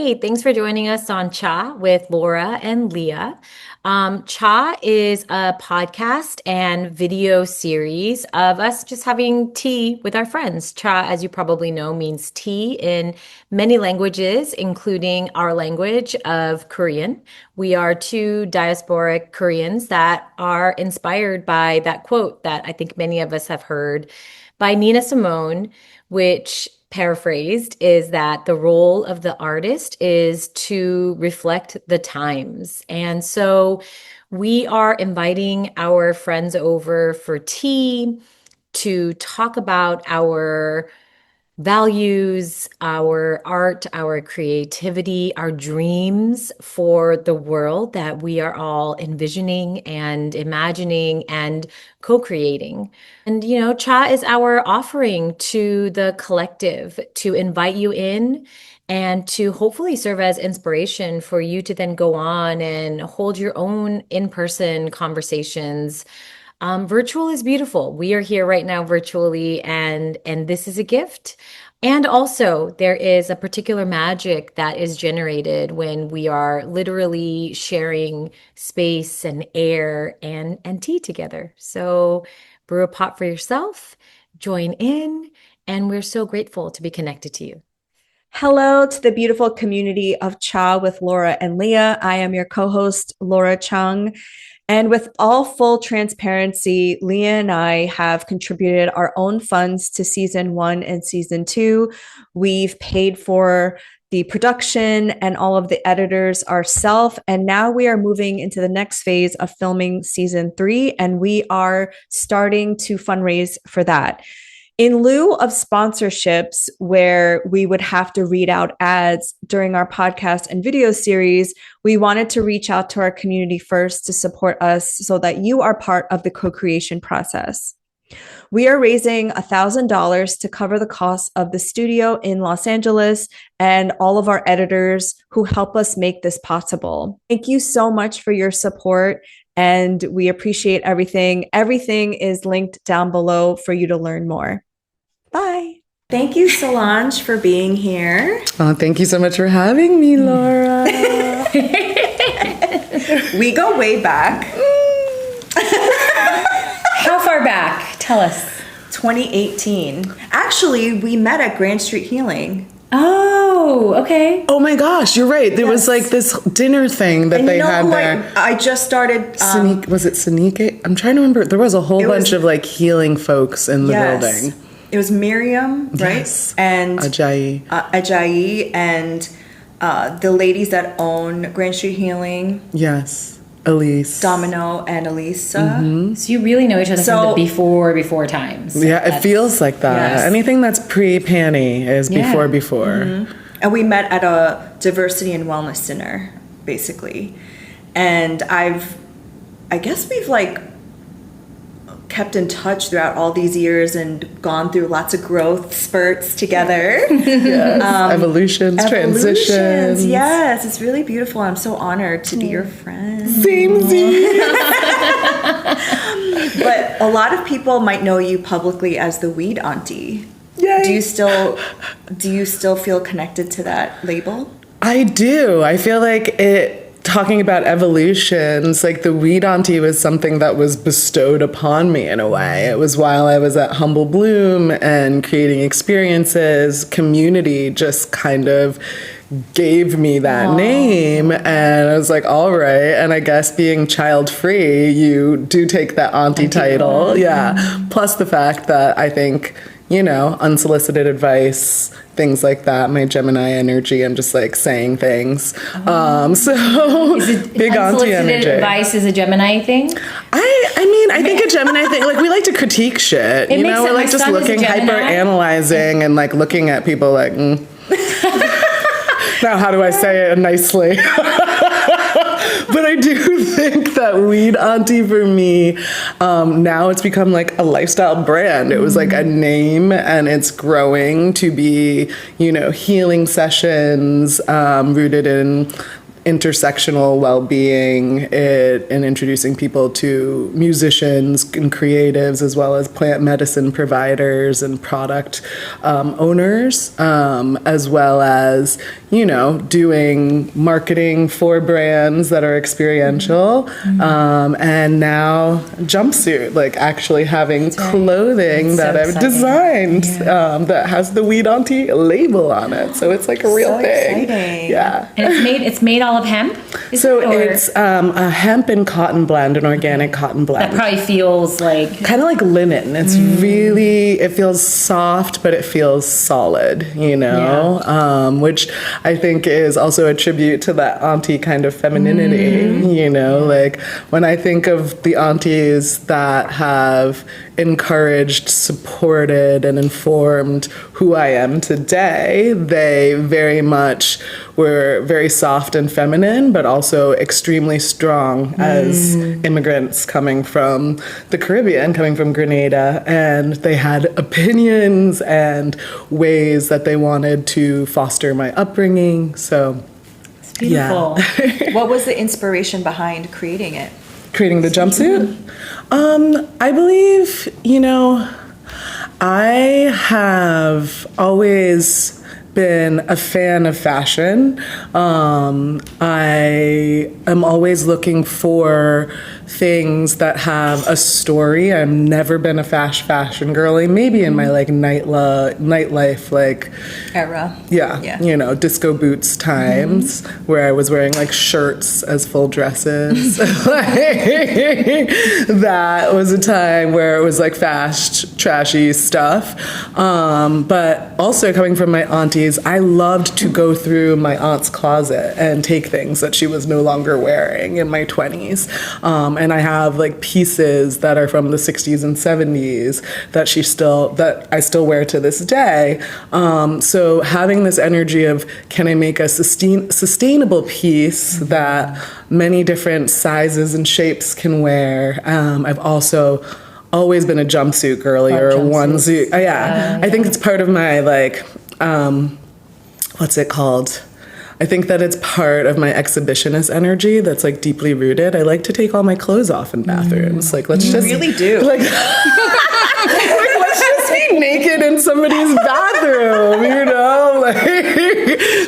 Hey, thanks for joining us on Cha with Laura and Leah. Cha is a podcast and video series of us just having tea with our friends. Cha, as you probably know, means tea in many languages, including our language of Korean. We are two diasporic Koreans that are inspired by that quote that I think many of us have heard by Nina Simone, which paraphrased is that the role of the artist is to reflect the times. And so we are inviting our friends over for tea to talk about our values, our art, our creativity, our dreams for the world that we are all envisioning and imagining and co-creating. And, Cha is our offering to the collective to invite you in and to hopefully serve as inspiration for you to then go on and hold your own in-person conversations. Virtual is beautiful. We are here right now virtually, and this is a gift. And also, there is a particular magic that is generated when we are literally sharing space and air and tea together. So, brew a pot for yourself, join in, and we're so grateful to be connected to you. Hello to the beautiful community of Cha with Laura and Leah. I am your co-host, Laura Chung. And with all full transparency, Leah and I have contributed our own funds to season 1 and season 2. We've paid for the production and all of the editors ourselves. And now we are moving into the next phase of filming season 3, and we are starting to fundraise for that. In lieu of sponsorships where we would have to read out ads during our podcast and video series, we wanted to reach out to our community first to support us so that you are part of the co-creation process. We are raising $1,000 to cover the cost of the studio in Los Angeles and all of our editors who help us make this possible. Thank you so much for your support, and we appreciate everything. Everything is linked down below for you to learn more. Bye. Thank you, Solonje, for being here. Oh, thank you so much for having me, Laura. We go way back. How far back? Tell us. 2018. Actually, we met at Grand Street Healing. Oh, okay. Oh my gosh, you're right. There was like this dinner thing that they had there. I just started. Was it Sanike? I'm trying to remember. There was a whole bunch of like healing folks in the building. It was Miriam, right? Yes. And Ajayi. And the ladies that own Grand Street Healing. Yes. Elise. Domino and Elisa. Mm-hmm. So you really know each other from the before times. Yeah, it feels like that. Yes. Anything that's pre-panty is before. Mm-hmm. And we met at a diversity and wellness dinner, basically. And I guess we've like kept in touch throughout all these years and gone through lots of growth spurts together. Yes. Evolutions, transitions. Yes, it's really beautiful. I'm so honored to be your friend. Samesies. But a lot of people might know you publicly as the Weed Auntie. Yay. Do you still feel connected to that label? I do. I feel like talking about evolutions, like the Weed Auntie was something that was bestowed upon me in a way. It was while I was at Humble Bloom and creating experiences, community just kind of gave me that name, and I was like, all right. And I guess being child free, you do take that auntie title. Yeah. Plus the fact that I think, unsolicited advice, things like that. My Gemini energy, I'm just like saying things. So big auntie energy. Unsolicited advice is a Gemini thing? I think a Gemini thing, like we like to critique shit. We're like just looking, hyper analyzing and like looking at people like, Now, how do I say it nicely? But I do think that Weed Auntie for me, now it's become like a lifestyle brand. It was like a name, and it's growing to be, healing sessions rooted in intersectional well-being, and introducing people to musicians and creatives, as well as plant medicine providers and product owners, as well as, doing marketing for brands that are experiential, and now jumpsuit, like actually having clothing that I've designed that has the Weed Auntie label on it, so it's like a real thing. Exciting. Yeah. And it's made all of hemp? It's a hemp and cotton blend, an organic cotton blend. That probably feels like... Kind of like linen. It's really, it feels soft, but it feels solid, which I think is also a tribute to that auntie kind of femininity, like when I think of the aunties that have encouraged, supported, and informed who I am today, they very much were very soft and feminine, but also extremely strong as immigrants coming from the Caribbean, coming from Grenada, and they had opinions and ways that they wanted to foster my upbringing. So, it's beautiful. Yeah. What was the inspiration behind creating it? Creating the jumpsuit? I believe, I have always been a fan of fashion. I am always looking for things that have a story. I've never been a fashion girly. Maybe in my nightlife Era. Yeah. Disco boots times where I was wearing shirts as full dresses. That was a time where it was fast, trashy stuff. But also coming from my aunties, I loved to go through my aunt's closet and take things that she was no longer wearing in my 20s. And I have pieces that are from the 60s and 70s that I still wear to this day. So having this energy of, can I make a sustainable piece that many different sizes and shapes can wear? I've also always been a jumpsuit girly or a onesie. I think it's part of my what's it called? I think that it's part of my exhibitionist energy that's deeply rooted. I like to take all my clothes off in bathrooms. Let's just really do. Let's just be naked in somebody's bathroom,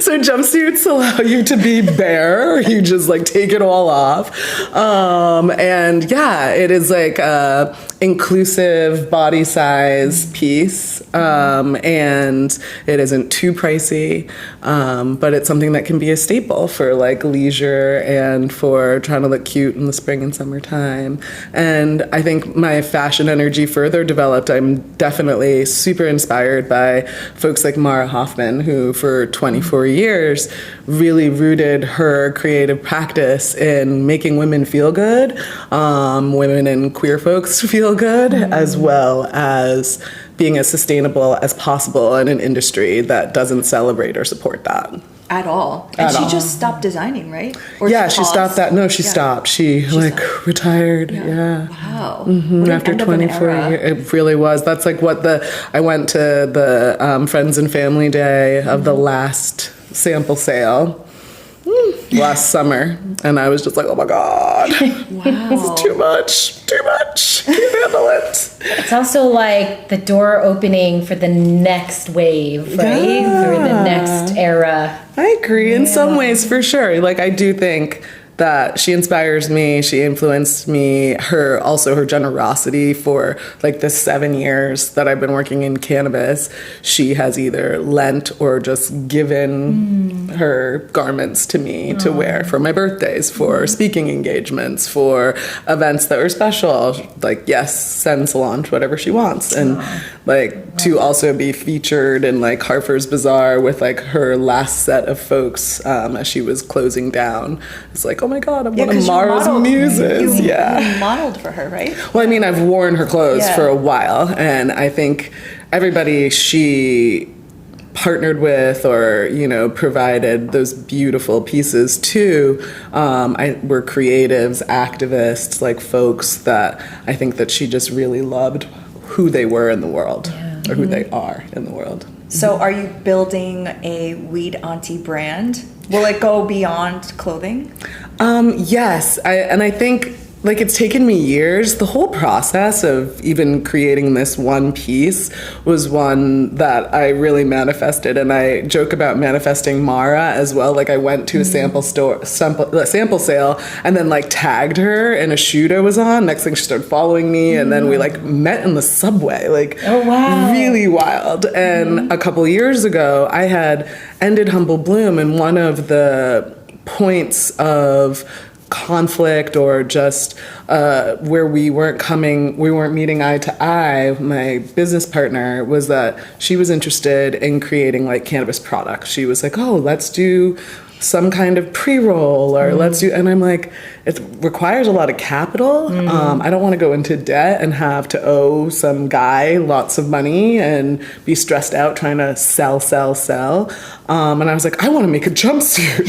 So jumpsuits allow you to be bare. You just take it all off. And yeah, it is a inclusive body size piece. And it isn't too pricey. But it's something that can be a staple for leisure and for trying to look cute in the spring and summertime. And I think my fashion energy further developed. I'm definitely super inspired by folks like Mara Hoffman, who for 24 years really rooted her creative practice in making women feel good, women and queer folks feel good, as well as being as sustainable as possible in an industry that doesn't celebrate or support that. At all. And she just stopped designing, right? Or she stopped that. No, she stopped. She retired. Yeah. Wow. After 24 years. It really was. That's I went to the Friends and Family Day of the last sample sale last summer, and I was just oh my God. Wow. This is too much. Can't handle it. It's also the door opening for the next wave, right? Or the next era. I agree in some ways, for sure. I do think that she inspires me. She influenced me. Her generosity for the 7 years that I've been working in cannabis. She has either lent or just given her garments to me to wear for my birthdays, for speaking engagements, for events that were special. Send Solonje whatever she wants, and to also be featured in Harper's Bazaar with her last set of folks as she was closing down. It's oh my God, I'm one of Mara's muses. You modeled for her, right? Well, I've worn her clothes for a while, and I think everybody she partnered with or provided those beautiful pieces to were creatives, activists, folks that I think that she just really loved who they were in the world, or who they are in the world. So are you building a Weed Auntie brand? Will it go beyond clothing? Yes. I think like it's taken me years. The whole process of even creating this one piece was one that I really manifested, and I joke about manifesting Mara as well. Like I went to a sample sale, and then like tagged her in a shoot I was on. Next thing she started following me, and then we like met in the subway. Like, oh wow, really wild. And a couple years ago, I had ended Humble Bloom, and one of the points of conflict or just where we weren't meeting eye to eye, my business partner, was that she was interested in creating like cannabis products. She was like, oh, let's do some kind of pre-roll or and I'm like, it requires a lot of capital. I don't want to go into debt and have to owe some guy lots of money and be stressed out trying to sell. And I was like, I want to make a jumpsuit.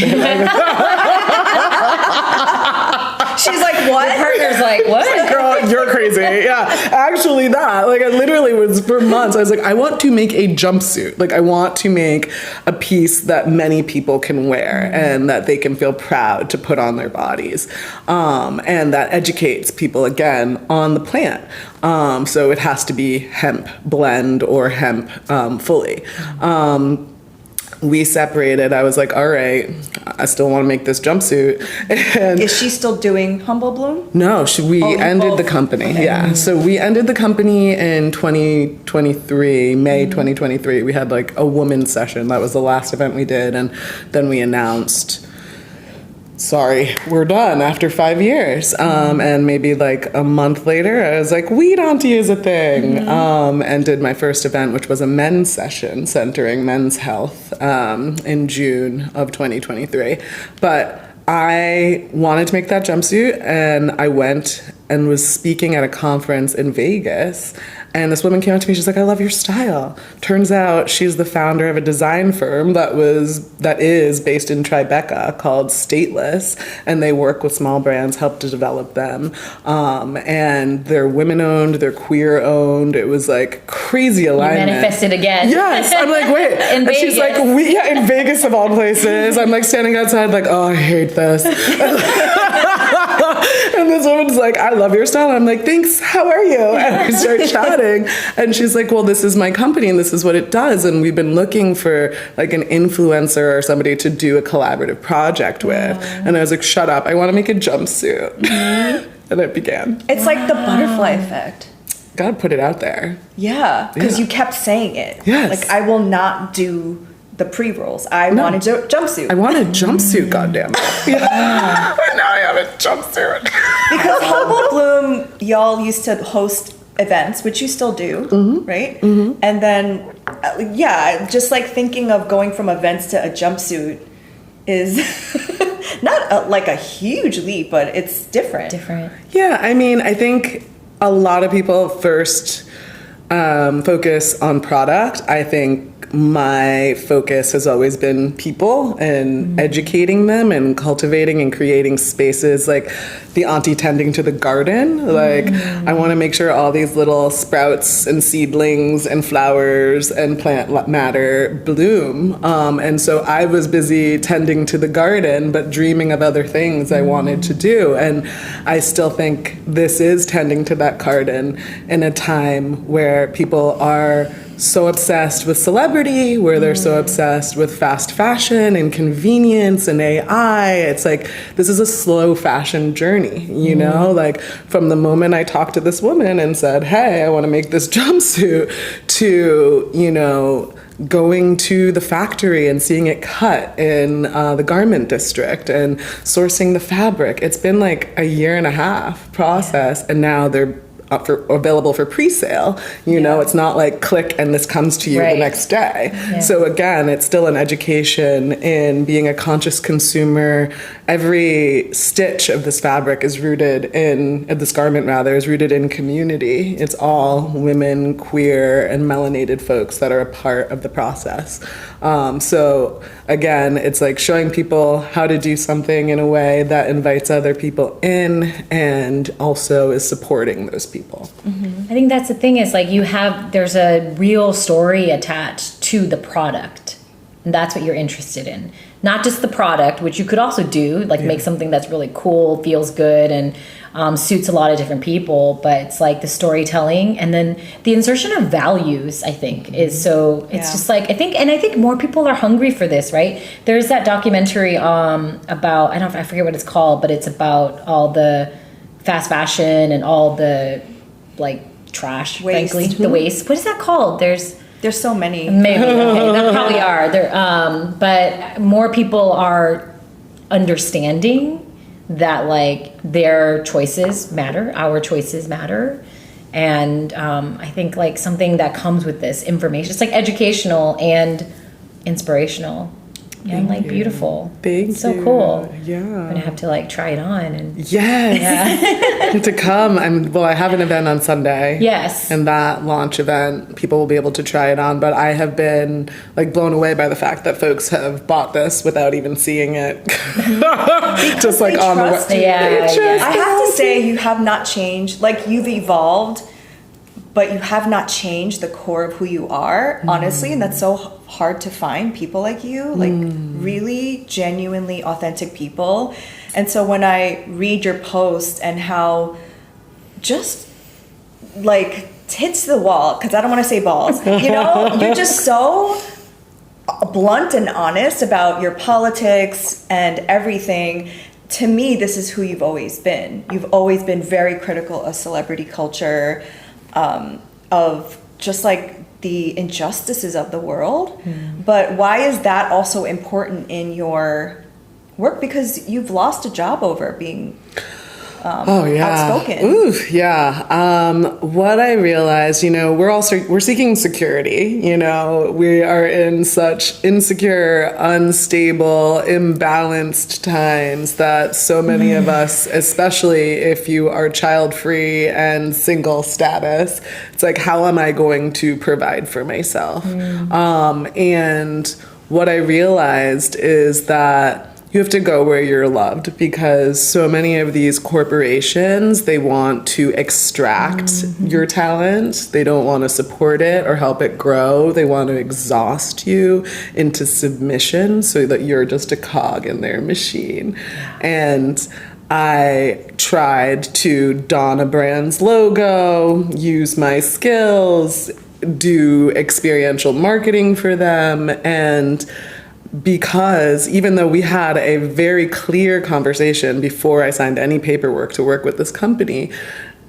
She's like, what? Your partner's like, what? Girl, you're crazy. Yeah, actually that. Like I literally was for months. I was like, I want to make a jumpsuit. Like I want to make a piece that many people can wear and that they can feel proud to put on their bodies. And that educates people again on the plant. So it has to be hemp blend or hemp fully. We separated. I was like, all right, I still want to make this jumpsuit. And is she still doing Humble Bloom? no, we ended the company. Okay. Yeah. So we ended the company in 2023, May 2023. We had like a women's session. That was the last event we did. And then we announced, sorry, we're done after 5 years. And maybe like a month later, I was like, Weed Auntie is a thing. And did my first event, which was a men's session centering men's health in June of 2023. But I wanted to make that jumpsuit, and I went and was speaking at a conference in Vegas. And this woman came up to me, she's like, I love your style. Turns out she's the founder of a design firm that is based in Tribeca called Stateless, and they work with small brands, help to develop them. And they're women-owned, they're queer-owned. It was like crazy alignment. You manifested again. Yes. I'm like, wait. In and Vegas. She's like, in Vegas of all places. I'm like standing outside like, oh, I hate this. And this woman's like, I love your style. And I'm like, thanks, how are you? And we start chatting. And she's like, well, this is my company and this is what it does. And we've been looking for like an influencer or somebody to do a collaborative project with. And I was like, shut up, I want to make a jumpsuit. And it began. It's like the butterfly effect. Gotta put it out there. Yeah, because you kept saying it. Yes. Like, I will not do the pre-rolls. I want a jumpsuit. I want a jumpsuit, goddammit. Yeah. And now I have a jumpsuit. Because Humble Bloom, y'all used to host events, which you still do, right? And then, just like thinking of going from events to a jumpsuit is not like a huge leap, but it's different. Yeah, I mean, I think a lot of people first focus on product. I think my focus has always been people and educating them and cultivating and creating spaces like the auntie tending to the garden. Like I want to make sure all these little sprouts and seedlings and flowers and plant matter bloom. And so I was busy tending to the garden, but dreaming of other things I wanted to do. And I still think this is tending to that garden in a time where people are so obsessed with celebrity, where they're so obsessed with fast fashion and convenience and AI. It's like, this is a slow fashion journey, you know? Like, from the moment I talked to this woman and said, hey, I want to make this jumpsuit, to, you know, going to the factory and seeing it cut in the garment district and sourcing the fabric. It's been like a 1.5 year process, and now they're available for pre-sale. You know, it's not like click and this comes to you the next day. So again, it's still an education in being a conscious consumer. Every stitch of this fabric is rooted in, this garment rather, is rooted in community. It's all women, queer, and melanated folks that are a part of the process. So again, it's like showing people how to do something in a way that invites other people in and also is supporting those people. I think that's the thing, is like there's a real story attached to the product. And that's what you're interested in. Not just the product, which you could also do, like make something that's really cool, feels good, and suits a lot of different people. But it's like the storytelling, and then the insertion of values, I think, is so, it's just like, I think more people are hungry for this, right? There's that documentary about, I forget what it's called, but it's about all the fast fashion and all the like trash, Waste. frankly, the waste. What is that called? There's so many. Maybe, okay, there probably are. But more people are understanding that like their choices matter, our choices matter, and I think like something that comes with this information, it's like educational and inspirational. And like beautiful. Thank you. So cool. Yeah. I'm gonna have to like try it on and yes. To come. I have an event on Sunday. Yes. And that launch event, people will be able to try it on. But I have been like blown away by the fact that folks have bought this without even seeing it. Just like on the website. I have to say, you have not changed. Like, you've evolved, but you have not changed the core of who you are, honestly. And that's so hard to find people like you, like really genuinely authentic people. And so when I read your post and how just like tits to the wall, because I don't want to say balls, you know, you're just so blunt and honest about your politics and everything. To me, this is who you've always been. You've always been very critical of celebrity culture, of just like the injustices of the world. But why is that also important in your work? Because you've lost a job over being outspoken. Ooh, yeah. What I realized, we're seeking security. We are in such insecure, unstable, imbalanced times that so many of us, especially if you are child-free and single status, it's like, how am I going to provide for myself? And what I realized is that you have to go where you're loved, because so many of these corporations, they want to extract your talent. They don't want to support it or help it grow. They want to exhaust you into submission so that you're just a cog in their machine. And I tried to don a brand's logo, use my skills, do experiential marketing for them, and because even though we had a very clear conversation before I signed any paperwork to work with this company,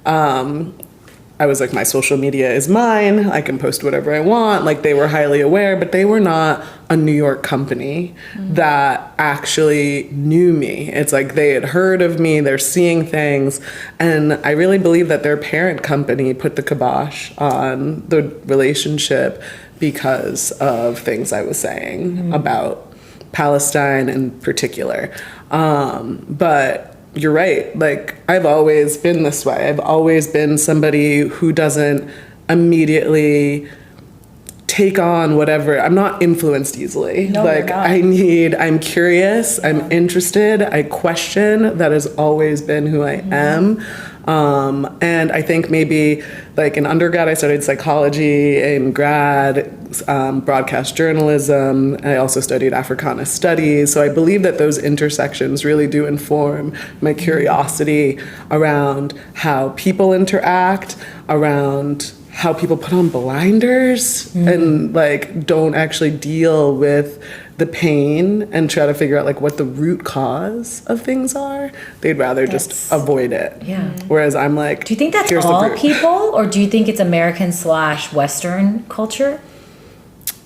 I was like, my social media is mine. I can post whatever I want. Like, they were highly aware, but they were not a New York company that actually knew me. It's like they had heard of me. They're seeing things. And I really believe that their parent company put the kibosh on the relationship because of things I was saying about Palestine in particular. But you're right. Like, I've always been this way. I've always been somebody who doesn't immediately take on whatever. I'm not influenced easily. No, like, I'm curious, I'm interested, I question. That has always been who I am. And I think maybe like in undergrad, I studied psychology, in grad, broadcast journalism. I also studied Africana studies. So I believe that those intersections really do inform my curiosity around how people interact, around how people put on blinders and like don't actually deal with the pain and try to figure out like what the root cause of things are. They'd rather just avoid it. Yeah. Whereas I'm like, do you think that's all people, or do you think it's American/Western culture?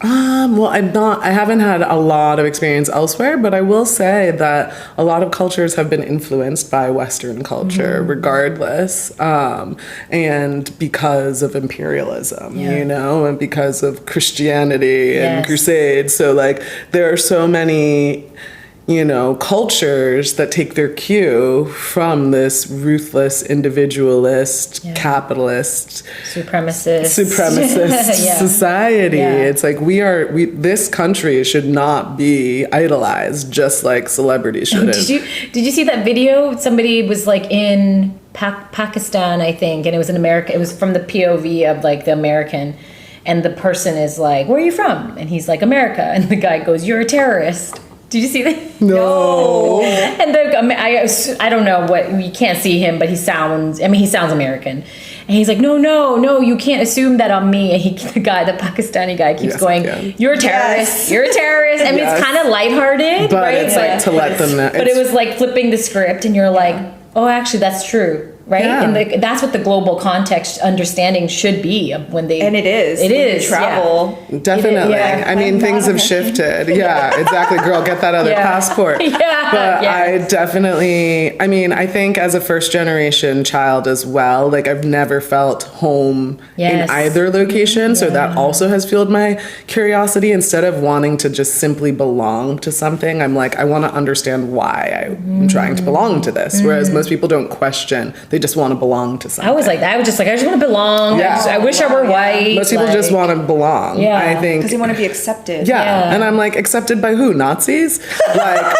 Well, I haven't had a lot of experience elsewhere, but I will say that a lot of cultures have been influenced by Western culture regardless. And because of imperialism, and because of Christianity and crusades. So like there are so many, cultures that take their cue from this ruthless, individualist, capitalist, supremacist society. It's like this country should not be idolized, just like celebrities should. Did you see that video? Somebody was like in Pakistan, I think, and it was in America. It was from the POV of like the American. and the person is like, where are you from? And he's like, America. And the guy goes, you're a terrorist. Did you see that? No. And I don't know what, you can't see him, but he sounds American. And he's like, no, you can't assume that on me. And the Pakistani guy keeps going, you're a terrorist, you're a terrorist. I mean, it's kind of lighthearted, but right? It's like to let them know. But it was like flipping the script and you're like, oh, actually, that's true. Right, and that's what the global context understanding should be when they. And it is. It is travel. Definitely. I mean, things have shifted. Yeah, exactly. Girl, get that other passport. But I definitely. I mean, I think as a first generation child as well, like I've never felt home in either location. So that also has fueled my curiosity. Instead of wanting to just simply belong to something, I'm like, I want to understand why I'm trying to belong to this. Whereas most people don't question. They just want to belong to something. I was like that. I was just like, I just want to belong. Yeah. I wish I were white. Most people just want to belong. Yeah. I think. Because they want to be accepted. Yeah. And I'm like, accepted by who? Nazis? Like,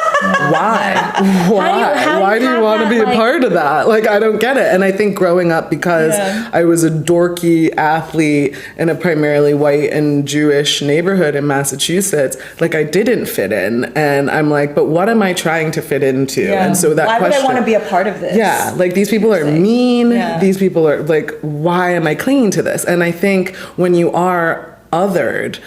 why? Why do you want to be a part of that? Like, I don't get it. And I think growing up, because I was a dorky athlete in a primarily white and Jewish neighborhood in Massachusetts, like I didn't fit in. And I'm like, but what am I trying to fit into? Yeah. And so that why question, would I want to be a part of this? Yeah. Like these people are mean. Yeah. These people are like, why am I clinging to this? And I think when you are othered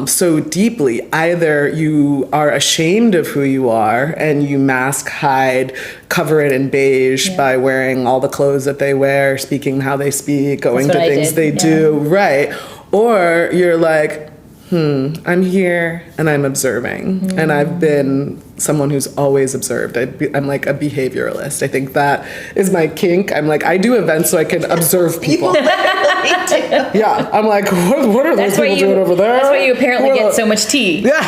so deeply, either you are ashamed of who you are and you mask, hide, cover it in beige by wearing all the clothes that they wear, speaking how they speak, going to things they do, right? Or you're like, I'm here and I'm observing. And I've been someone who's always observed. I'm like a behavioralist. I think that is my kink. I'm like, I do events so I can observe people. Yeah. I'm like, what are those people doing over there? That's why you apparently get so much tea. Yeah.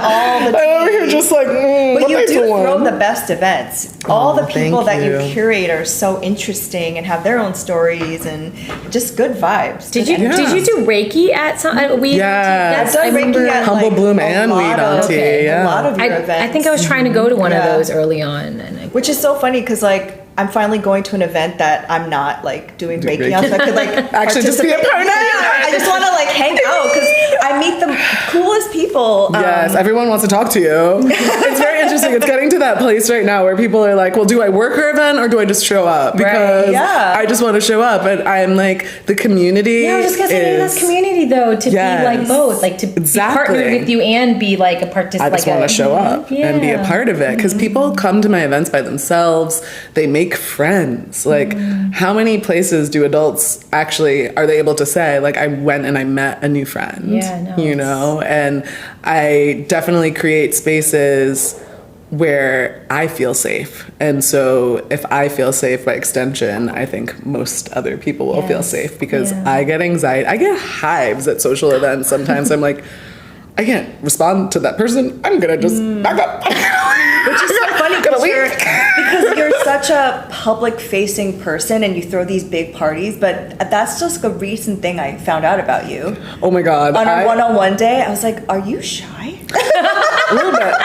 All the tea. I'm over here just like, but you do throw the best events. All the people that you curate are so interesting and have their own stories and just good vibes. Did you do Reiki at Weed Auntie? I've done Reiki at Humble Bloom and Weed Auntie. A lot of your events. I think I was trying to go to one of those early on. Which is so funny because like I'm finally going to an event that I'm not like doing Reiki on, so I could like actually just be a part of it. I just want to like hang out because I meet the coolest people. Yes, everyone wants to talk to you. It's very interesting. It's getting to that place right now where people are like, well, do I work her event or do I just show up? Because I just want to show up. And I'm like, the community. Yeah, I was just going to say, that's community though, to be like both, like to be partnered with you and be like a participant. I just want to show up and be a part of it. Because people come to my events by themselves. They make friends. Like, how many places do adults actually, are they able to say, like, I went and I met a new friend? Yeah, no, you know? And I definitely create spaces where I feel safe. And so if I feel safe by extension, I think most other people will feel safe because I get anxiety. I get hives at social events. Sometimes I'm like, I can't respond to that person. I'm going to just back up. Which is so funny because you're such a public-facing person and you throw these big parties, but that's just a recent thing I found out about you. Oh my God. On our one-on-one day, I was like, are you shy? A little bit.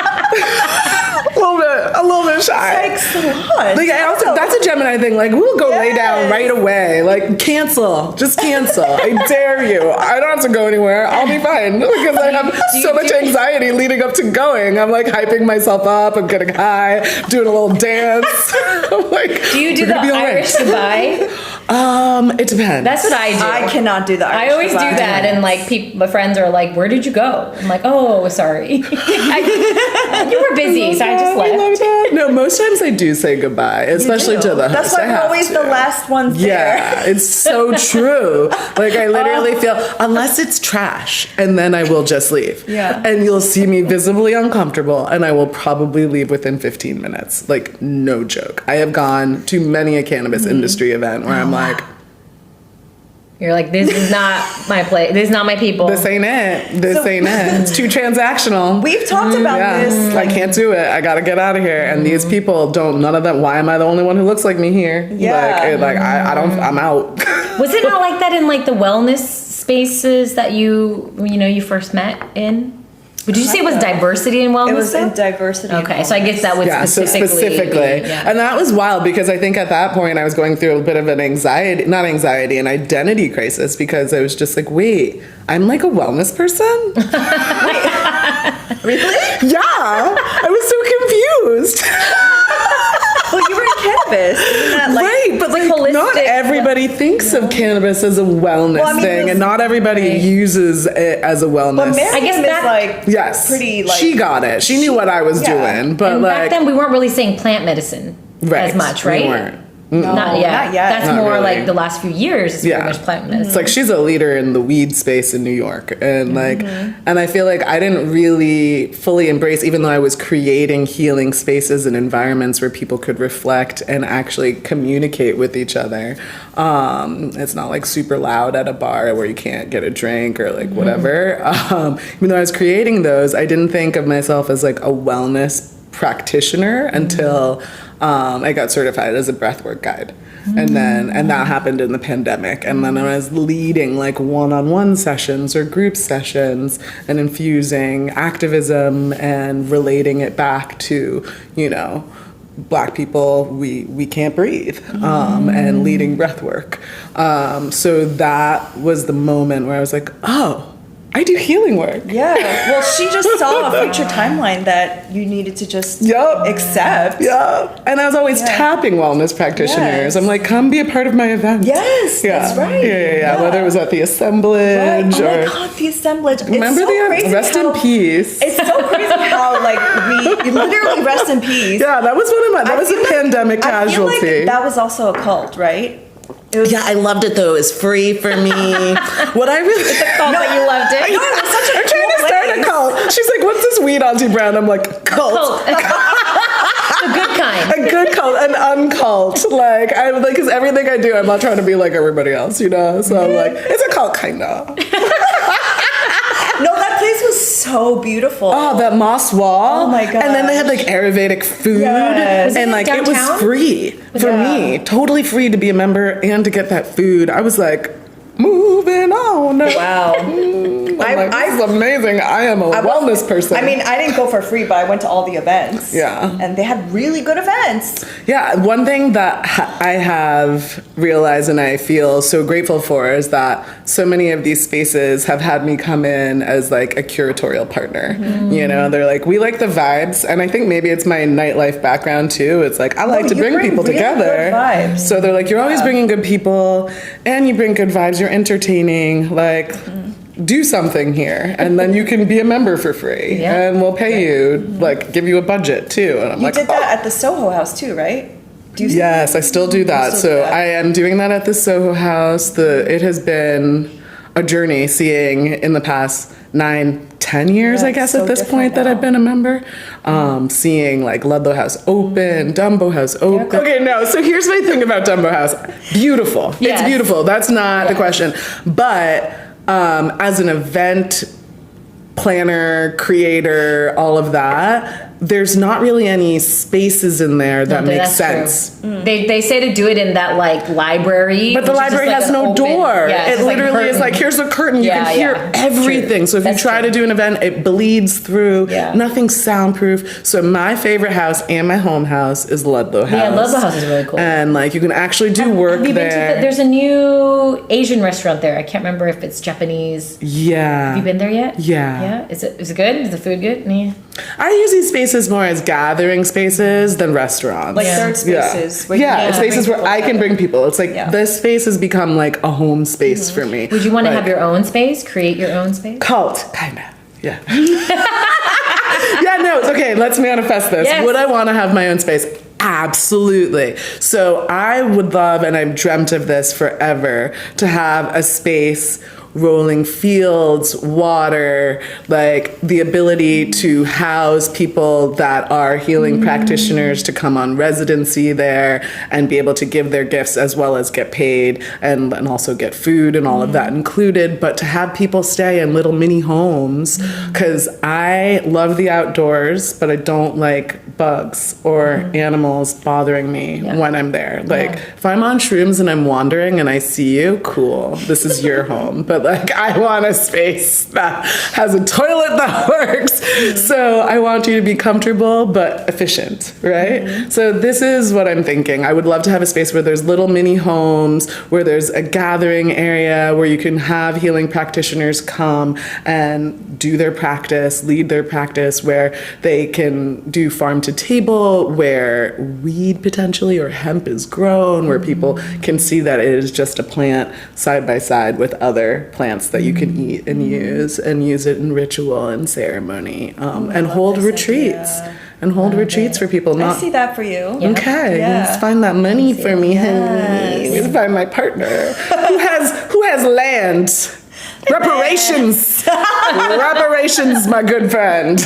A little bit shy. It's like, salon. Like, that's a Gemini thing. Like, we'll go lay down right away. Like, cancel. Just cancel. I dare you. I don't have to go anywhere. I'll be fine. Because I have so much anxiety leading up to going. I'm like hyping myself up. I'm getting high. Doing a little dance. I'm like, do you do the Irish goodbye? It depends. That's what I do. I cannot do the Irish I always goodbye. do that, and like my friends are like, "Where did you go?" I'm like, "Oh, sorry, you were busy, so I just left." I love that. No, most times I do say goodbye, especially to the host. That's why we're always the last ones there. Yeah, it's so true. Like I literally feel, unless it's trash, and then I will just leave. Yeah. And you'll see me visibly uncomfortable, and I will probably leave within 15 minutes. Like, no joke. I have gone to many a cannabis industry event where I'm like, you're like, this is not my place. This is not my people. This ain't it. This ain't it. It's too transactional. We've talked about this. I can't do it. I gotta get out of here. And these people don't. None of them. Why am I the only one who looks like me here? Yeah. Like I don't. I'm out. Was it not like that in like the wellness spaces that you first met in? But did you say it was diversity and wellness? It was in though? diversity. and Okay, so I guess that would specifically. yeah. And that was wild because I think at that point I was going through a bit of an an identity crisis, because I was just like, wait, I'm like a wellness person? Really? Yeah, I was so confused. Well, you were in cannabis. Isn't that like, Right, but like holistic, not everybody thinks of cannabis as a wellness thing, and not everybody uses it as a wellness. But Miriam I guess is that- like Yes, pretty like she got it. She knew what I was doing, but And like back then we weren't really saying plant medicine as much, right? We weren't. Not yet. Not yet. That's Not more really. like the last few years is very much plant medicine. It's like she's a leader in the weed space in New York, and like, and I feel like I didn't really fully embrace, even though I was creating healing spaces and environments where people could reflect and actually communicate with each other. It's not like super loud at a bar where you can't get a drink or like whatever. Even though I was creating those, I didn't think of myself as like a wellness practitioner until I got certified as a breathwork guide. And that happened in the pandemic. And then I was leading like one-on-one sessions or group sessions and infusing activism and relating it back to, you know, Black people, we can't breathe, and leading breathwork. So that was the moment where I was like, oh, I do healing work. Yeah. Well, she just saw a future timeline that you needed to just accept. Yeah. And I was always tapping wellness practitioners. Yes. I'm like, come be a part of my event. Yes, that's right. Yeah. Whether it was at the assemblage Oh or my God, the assemblage. remember it's so the crazy rest how, in peace. It's so crazy how like we literally rest in peace. Yeah, that was one of my. That was a pandemic I feel casualty. like that was also a cult, right? It was, Yeah, I loved it though. It was free for me. What I really cult that you loved it. No, it was such a I'm trying to cool start a place. cult. She's like, "What's this Weed Auntie brand?" I'm like, "Cult." Cult. The good kind. A good cult, an uncult. Like I'm like, because everything I do, I'm not trying to be like everybody else, you know. So I'm like, it's a cult, kinda. No, that place was so beautiful. Oh, that moss wall. Oh my gosh. And then they had like Ayurvedic food, Yes. and like it was downtown? free for me, totally free to be a member and to get that food. I was like, moving on. Wow. I'm like, this is amazing. I am a wellness person. I mean, I didn't go for free, but I went to all the events. Yeah. And they had really good events. Yeah, one thing that I have realized and I feel so grateful for is that so many of these spaces have had me come in as like a curatorial partner. You know, they're like, we like the vibes. And I think maybe it's my nightlife background too. It's like, I like to you bring bring people really together. good vibes. So they're like, you're always bringing good people and you bring good vibes. You're entertaining. Like, do something here, and then you can be a member for free, and we'll pay you, like, give you a budget too. And I'm You like, did that at the Soho House too, right? Do you yes, I still do that. still do So that. I am doing that at the Soho House. It has been a journey seeing in the past 9-10 years, Yeah, I guess, it's so at this different point that now. I've been a member. Seeing like Ludlow House open, Dumbo House open. Okay, no, so here's my thing about Dumbo House. Beautiful. Yes. It's beautiful. That's not the question. But as an event planner, creator, all of that, there's not really any spaces in there that make That's true. sense. They say to do it in that like library, But the which is just, library like, has an no open- door. Yeah, it's It just, like, literally is curtain. like, here's a curtain. You Yeah, can hear yeah. everything. True. So if That's you try true. to do an event, it bleeds through. Yeah. Nothing's soundproof. So my favorite house and my home house is Ludlow House. Yeah, Ludlow House is really cool. And like you can actually do work Have you been there. to there's a new Asian restaurant there. I can't remember if it's Japanese. Yeah. Have you been there yet? Yeah. Yeah. Is it good? Is the food good? Yeah. I use these spaces more as gathering spaces than restaurants. Like Yeah. third spaces. where Yeah, you it's can spaces bring where I people can bring people. It's like Yeah. this space has become like a home space for me. Would you want to Like, have your own space? Create your own space? cult, kind of. Yeah. Yeah, no, it's okay. Let's manifest this. Yes. Would I want to have my own space? Absolutely. So I would love, and I've dreamt of this forever, to have a space, rolling fields, water, like the ability to house people that are healing practitioners to come on residency there and be able to give their gifts as well as get paid and also get food and all of that included. But to have people stay in little mini homes, because I love the outdoors, but I don't like bugs or animals bothering me when I'm there. Like if I'm on shrooms and I'm wandering and I see you, cool, this is your home. But Like, I want a space that has a toilet that works. So I want you to be comfortable but efficient, right? So this is what I'm thinking. I would love to have a space where there's little mini homes, where there's a gathering area, where you can have healing practitioners come and do their practice, lead their practice, where they can do farm to table, where weed potentially or hemp is grown, where people can see that it is just a plant side by side with other plants that you can eat and use it in ritual and ceremony, and hold retreats. And hold retreats for people. I see that for you. Okay, let's find that money for me, honey. Let's find my partner who has land. Reparations. Reparations, my good friend.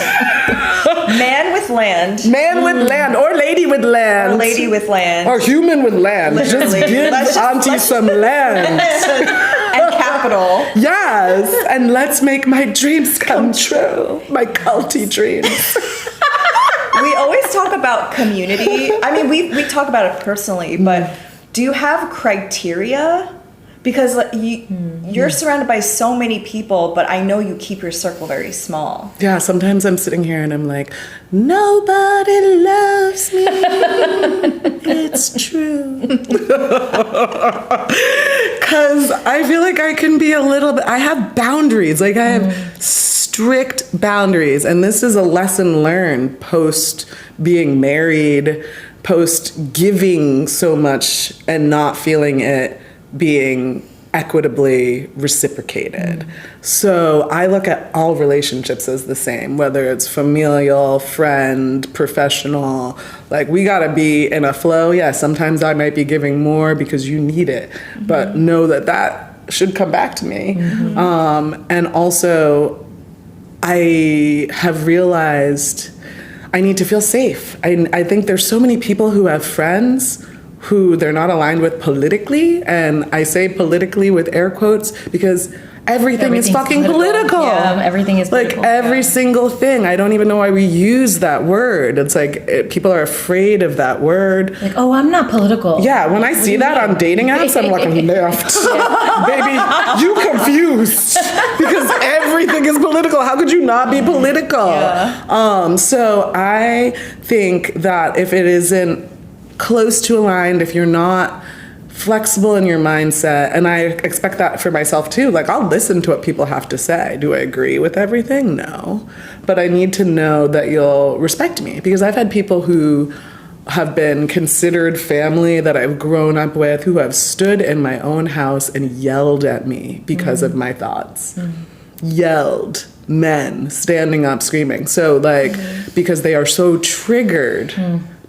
Man with land. Man with land, or lady with land. Or lady with land. Or human with land. Literally. Just give Auntie some land. And capital. Yes, and let's make my dreams come true. My culty dreams. We always talk about community. I mean, we talk about it personally, but do you have criteria? Because you're surrounded by so many people, but I know you keep your circle very small. Yeah, sometimes I'm sitting here and I'm like, nobody loves me. It's true. Because I feel like I can be a little bit, I have boundaries. Like, I have strict boundaries. And this is a lesson learned post being married, post giving so much and not feeling it being equitably reciprocated. So I look at all relationships as the same, whether it's familial, friend, professional. Like, we gotta be in a flow. Yeah, sometimes I might be giving more because you need it, but know that should come back to me. And also, I have realized I need to feel safe. I think there's so many people who have friends who they're not aligned with politically, and I say politically with air quotes because everything is fucking political. Yeah, everything is political. Like, every single thing. I don't even know why we use that word. It's like people are afraid of that word. Like, oh, I'm not political. Yeah, when I see that on dating apps, I'm like, left. Baby, you confused because everything is political. How could you not be political? Yeah. So I think that if it isn't close to aligned, if you're not flexible in your mindset, and I expect that for myself too, like, I'll listen to what people have to say. Do I agree with everything? No. But I need to know that you'll respect me, because I've had people who have been considered family that I've grown up with, who have stood in my own house and yelled at me because of my thoughts. Yelled. Men standing up screaming. So, like, because they are so triggered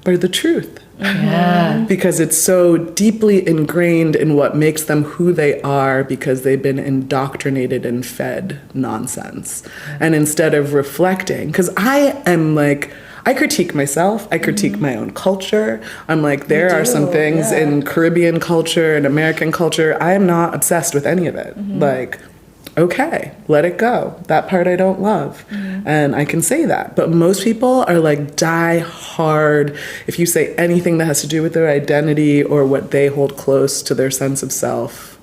by the truth. Yeah. Because it's so deeply ingrained in what makes them who they are, because they've been indoctrinated and fed nonsense. And instead of reflecting, because I am like, I critique myself. I critique my own culture. I'm like, there are some things in Caribbean culture and American culture, I am not obsessed with any of it. Like, okay, let it go. That part I don't love. And I can say that. But most people are like die hard. If you say anything that has to do with their identity or what they hold close to their sense of self,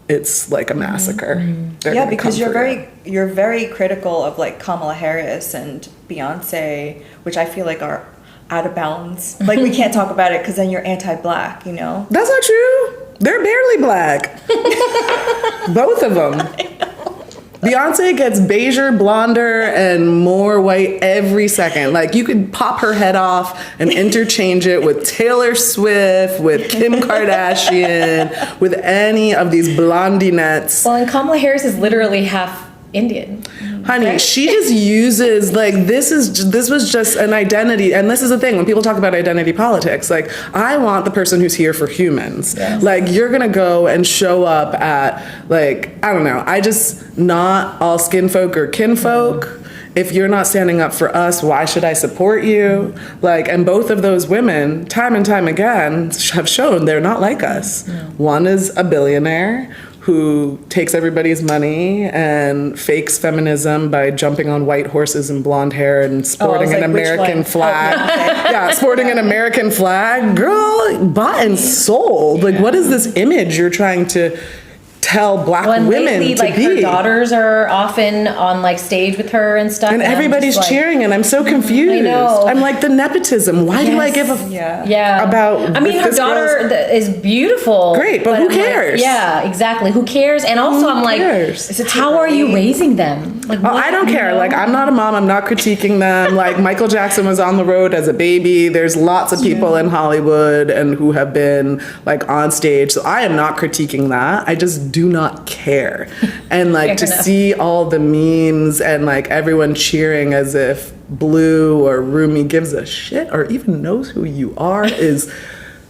it's like a massacre. Yeah, because you're very critical of like Kamala Harris and Beyonce, which I feel like are out of bounds. Like, we can't talk about it because then you're anti-black, you know? That's not true. They're barely black. Both of them. Beyonce gets beiger, blonder, and more white every second. Like, you could pop her head off and interchange it with Taylor Swift, with Kim Kardashian, with any of these blondinettes. Well, and Kamala Harris is literally half Indian. Honey, she just uses, like, this was just an identity. And this is the thing, when people talk about identity politics, like, I want the person who's here for humans. Yes. Like, you're gonna go and show up at, like, I don't know, not all skin folk or kinfolk. If you're not standing up for us, why should I support you? Like, and both of those women, time and time again, have shown they're not like us. One is a billionaire who takes everybody's money and fakes feminism by jumping on white horses and blonde hair and sporting an American flag. Yeah, sporting an American flag. Girl, bought and sold. Like, what is this image you're trying to tell black Well, and women lately, to like be. her daughters are often on like stage with her and stuff, And I'm everybody's just like, cheering, and I'm so confused. I know. I'm like, the nepotism. Why do I give a Yeah. about? I mean, if her this daughter girl's- is beautiful. Great, but who I'm like, cares? yeah, exactly. Who cares? And also, I'm like, cares? how are you raising them? Like, Oh, I don't care. Like, I'm not a mom. I'm not critiquing them. Like, Michael Jackson was on the road as a baby. There's lots of people in Hollywood and who have been like on stage. So I am not critiquing that. I just do not care. And like to see all the memes and like everyone cheering as if Blue or Rumi gives a shit or even knows who you are is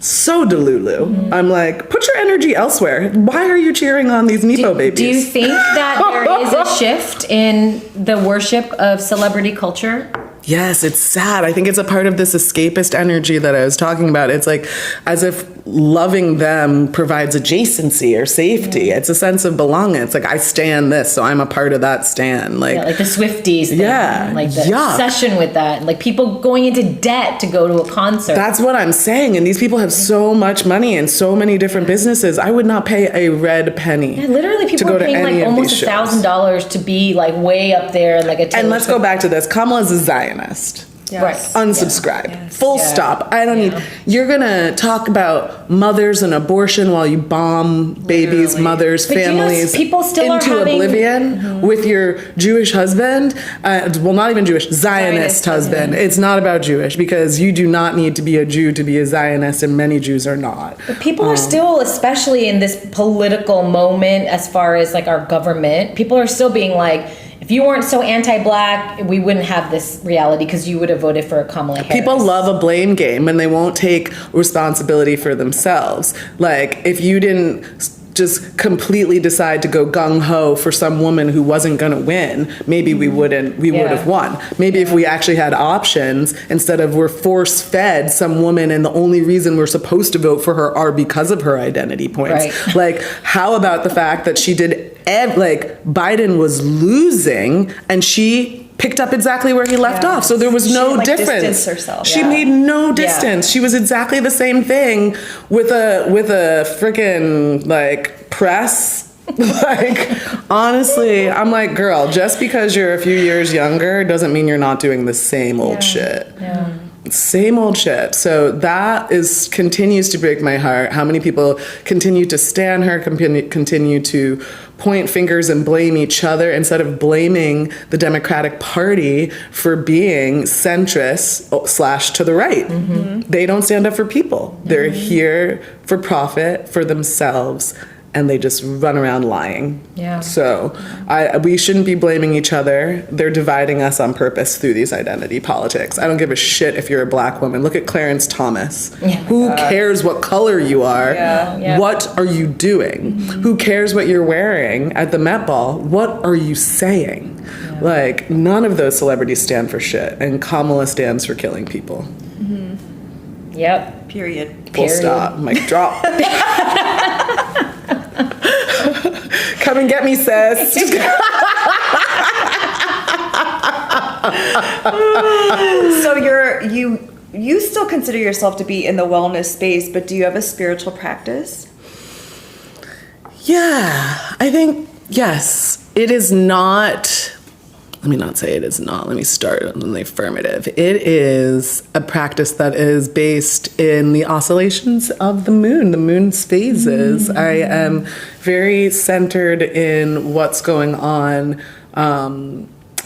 so delulu. I'm like, put your energy elsewhere. Why are you cheering on these Nepo babies? Do you think that there is a shift in the worship of celebrity culture? Yes, it's sad. I think it's a part of this escapist energy that I was talking about. It's like as if loving them provides adjacency or safety. It's a sense of belonging. It's like, I stand this, so I'm a part of that stand. Like, Yeah, like the Swifties thing. Yeah, Like the yuck. obsession with that. Like people going into debt to go to a concert. that's what I'm saying. And these people have so much money and so many different businesses. I would not pay a red penny. Yeah, literally to people go are to paying any like of almost these shows. $1,000 to be like way up there and like a And let's go back to this. Kamala's a Zionist. Right. Unsubscribe. Full Yeah. stop. I don't need. You're gonna talk about mothers and abortion while you bomb babies, mothers, But you know, families people still are into having- oblivion with your Jewish husband. Well, not even Jewish, Zionist husband. It's not about Jewish because you do not need to be a Jew to be a Zionist, and many Jews are not. But people are still, especially in this political moment, as far as like our government, people are still being like, if you weren't so anti-black, we wouldn't have this reality because you would have voted for Kamala Harris. People love a blame game and they won't take responsibility for themselves. Like, if you didn't just completely decide to go gung-ho for some woman who wasn't going to win, maybe we would have won. Maybe if we actually had options, instead of we're force-fed some woman and the only reason we're supposed to vote for her are because of her identity points. Right. Like, how about the fact that she did, like, Biden was losing and she picked up exactly where he left off. So there was no didn't, like, difference. distance herself. She made no distance. She was exactly the same thing with a freaking like press. Like, honestly, I'm like, girl, just because you're a few years younger doesn't mean you're not doing the same old shit. Yeah. Same old shit. So that continues to break my heart. How many people continue to stand her, continue to point fingers and blame each other instead of blaming the Democratic Party for being centrist / to the right. They don't stand up for people. They're here for profit, for themselves, and they just run around lying. Yeah. So we shouldn't be blaming each other. They're dividing us on purpose through these identity politics. I don't give a shit if you're a black woman. Look at Clarence Thomas. Who cares what color you are? Yeah. What are you doing? Who cares what you're wearing at the Met Ball? What are you saying? Like, none of those celebrities stand for shit. And Kamala stands for killing people. Yep. Period. Full stop. Mic drop. Come and get me, sis. So you still consider yourself to be in the wellness space, but do you have a spiritual practice? Yeah, I think, yes. It is not, let me not say it is not, let me start on the affirmative. It is a practice that is based in the oscillations of the moon's phases. I am very centered in what's going on,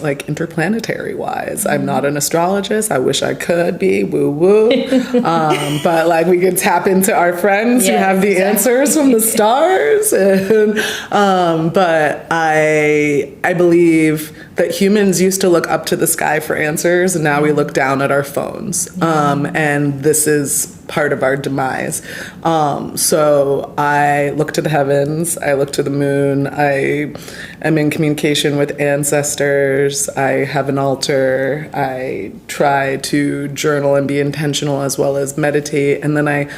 like interplanetary wise. I'm not an astrologist. I wish I could be, woo woo. But like we could tap into our friends who have the answers from the stars. And, but I believe that humans used to look up to the sky for answers, and now we look down at our phones. And this is part of our demise. So I look to the heavens, I look to the moon, I am in communication with ancestors, I have an altar, I try to journal and be intentional as well as meditate, and then I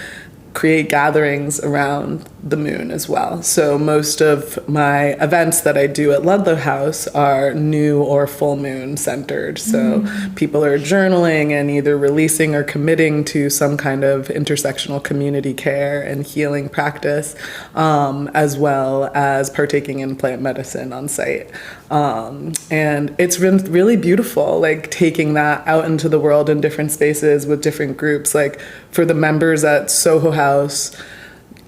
create gatherings around the moon as well. So most of my events that I do at Ludlow House are new or full moon centered. So people are journaling and either releasing or committing to some kind of intersectional community care and healing practice, as well as partaking in plant medicine on site. And it's been really beautiful, like taking that out into the world in different spaces with different groups. Like for the members at Soho House,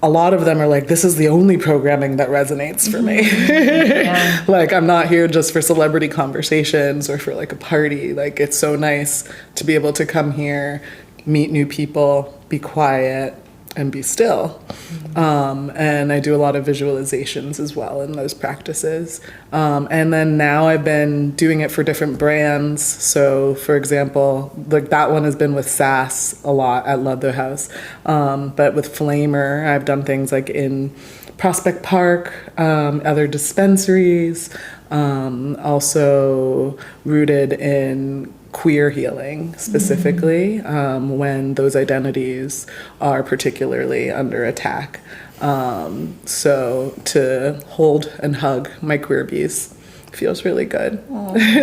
a lot of them are like, this is the only programming that resonates for me. Yeah. Like, I'm not here just for celebrity conversations or for like a party. Like, it's so nice to be able to come here, meet new people, be quiet, and be still. And I do a lot of visualizations as well in those practices. And then now I've been doing it for different brands. So for example, like that one has been with SAS a lot at Ludlow House. But with Flamer, I've done things like in Prospect Park, other dispensaries, also rooted in queer healing specifically, when those identities are particularly under attack. So to hold and hug my queer bees feels really good.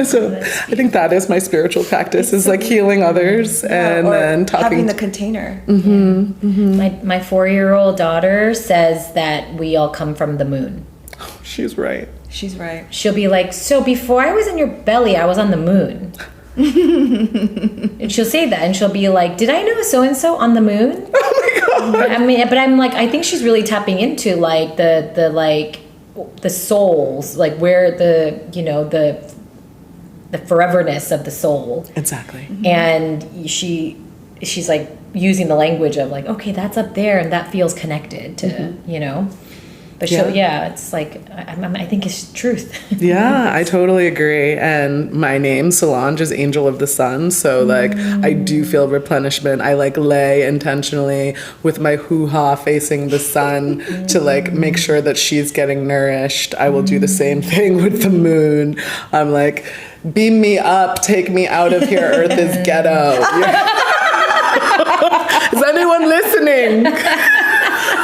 So I think that is my spiritual practice, is like healing others and then talking. Having the container. My 4-year-old daughter says that we all come from the moon. She's right. She's right. She'll be like, so before I was in your belly, I was on the moon. And she'll say that, and she'll be like, did I know so-and-so on the moon? Oh my God. I mean, but I'm like, I think she's really tapping into like the souls, like where the foreverness of the soul. Exactly. And she's like using the language of like, okay, that's up there and that feels connected to, But it's like, I think it's truth. Yeah, I totally agree. And my name, Solonje, is Angel of the Sun. So like, I do feel replenishment. I like lay intentionally with my hoo-ha facing the sun to like make sure that she's getting nourished. I will do the same thing with the moon. I'm like, beam me up, take me out of here. Earth is ghetto. Is anyone listening?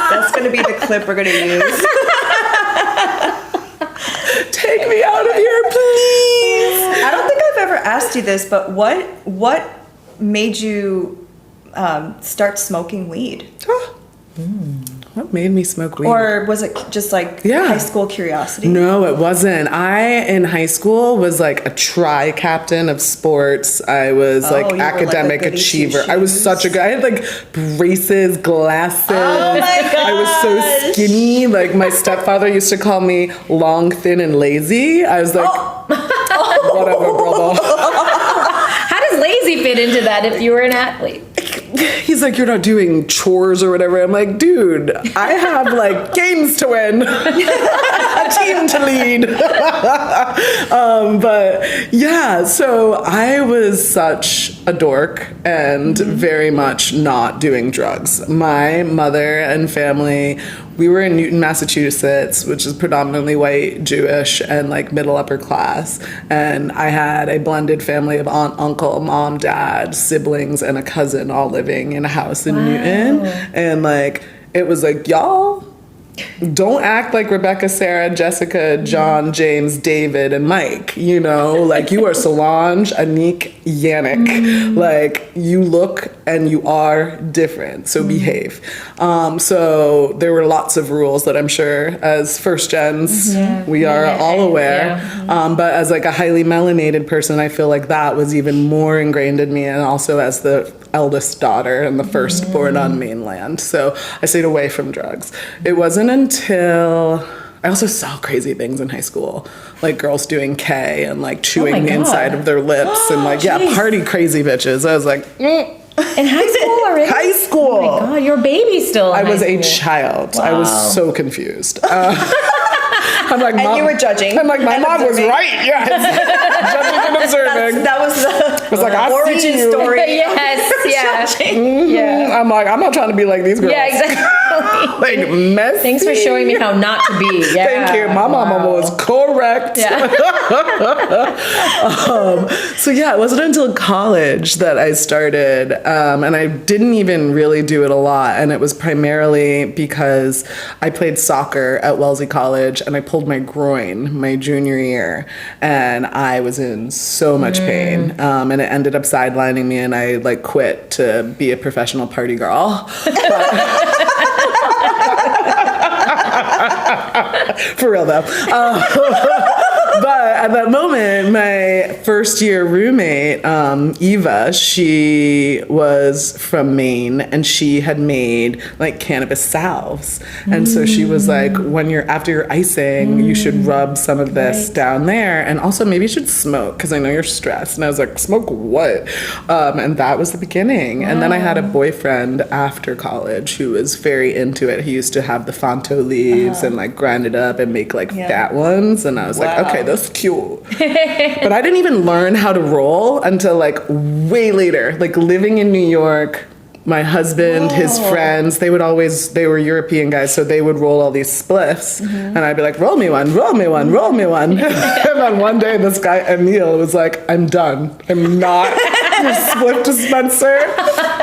That's going to be the clip we're going to use. Take me out of here, please. I don't think I've ever asked you this, but what made you start smoking weed? What made me smoke weed? Or was it just like high school curiosity? No, it wasn't. I, in high school, was like a tri-captain of sports. I was like academic achiever. I was such a good, I had like braces, glasses. Oh my God. I was so skinny. Like my stepfather used to call me long, thin, and lazy. I was like, whatever, brother. How does lazy fit into that if you were an athlete? He's like, you're not doing chores or whatever. I'm like, dude, I have like games to win, a team to lead. But yeah, so I was such a dork and very much not doing drugs. My mother and family, we were in Newton, Massachusetts, which is predominantly white, Jewish, and like middle upper class. And I had a blended family of aunt, uncle, mom, dad, siblings, and a cousin all living in a house in Newton. And like, it was like, y'all don't act like Rebecca, Sarah, Jessica, John, James, David, and Mike. Like you are Solange, Anik, Yannick. Like you look and you are different, so behave. So there were lots of rules that I'm sure as first gens we are all aware. But as like a highly melanated person, I feel like that was even more ingrained in me, and also as the eldest daughter and the firstborn on mainland. So I stayed away from drugs. It wasn't until I also saw crazy things in high school, like girls doing K and like chewing the inside of their lips and like, party crazy bitches. I was like, In high school already? High school. Oh my God, you're a baby still. I was a child. Wow. I was so confused. I'm like, Mom, and you were judging. I'm like, my mom was right. Yes. Judging and observing. That was the like, origin story. Yes. Yeah. I'm like, I'm not trying to be like these girls. Yeah, exactly. like messy. Thanks for showing me how not to be. Yeah. Thank you. My mama was correct. Yeah. So yeah, it wasn't until college that I started, and I didn't even really do it a lot. And it was primarily because I played soccer at Wellesley College, and I pulled my groin my junior year, and I was in so much pain, and it ended up sidelining me, and I like quit to be a professional party girl. For real though. But at that moment, my first year roommate, Eva, she was from Maine, and she had made like cannabis salves. And so she was like, after your icing, you should rub some of this down there. And also maybe you should smoke, because I know you're stressed. And I was like, smoke what? And that was the beginning. And then I had a boyfriend after college who was very into it. He used to have the Fonto leaves and like grind it up and make like fat ones. And I was like, okay, that's cute. But I didn't even learn how to roll until like way later. Like living in New York, my husband, his friends, they were European guys, so they would roll all these spliffs. And I'd be like, roll me one, roll me one, roll me one. And then one day this guy, Emil, was like, I'm done. I'm not your spliff dispenser.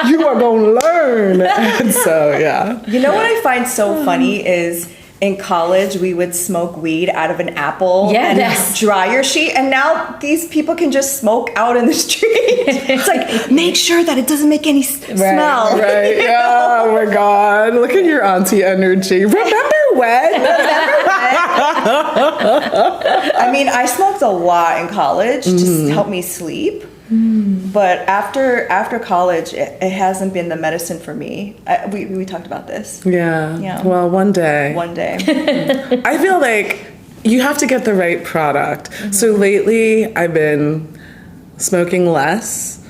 You are going to learn. And so, yeah. You know what I find so funny is in college, we would smoke weed out of an apple and dryer sheet. And now these people can just smoke out in the street. It's like, make sure that it doesn't make any smell. Right, yeah. Oh my God. Look at your auntie energy. Remember when? I mean, I smoked a lot in college just to help me sleep. But after college, it hasn't been the medicine for me. We talked about this. Yeah. Well, one day. I feel like you have to get the right product. So lately, I've been smoking less.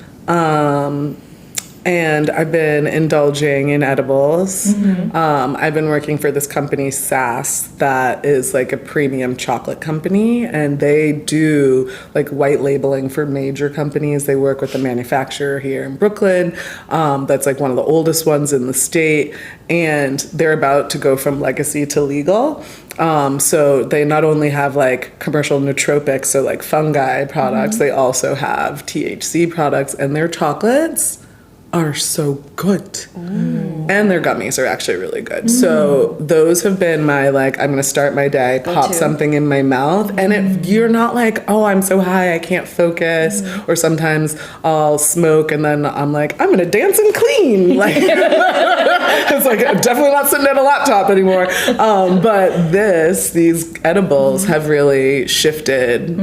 And I've been indulging in edibles. I've been working for this company, SAS, that is like a premium chocolate company, and they do like white labeling for major companies. They work with a manufacturer here in Brooklyn that's like one of the oldest ones in the state, and they're about to go from legacy to legal. So they not only have like commercial nootropics, so like fungi products, they also have THC products, and their chocolates are so good. And their gummies are actually really good. So those have been my like, I'm going to start my day, pop something in my mouth. And you're not like, oh, I'm so high, I can't focus. Or sometimes I'll smoke and then I'm like, I'm going to dance and clean. Like, it's like, I'm definitely not sitting at a laptop anymore. But these edibles have really shifted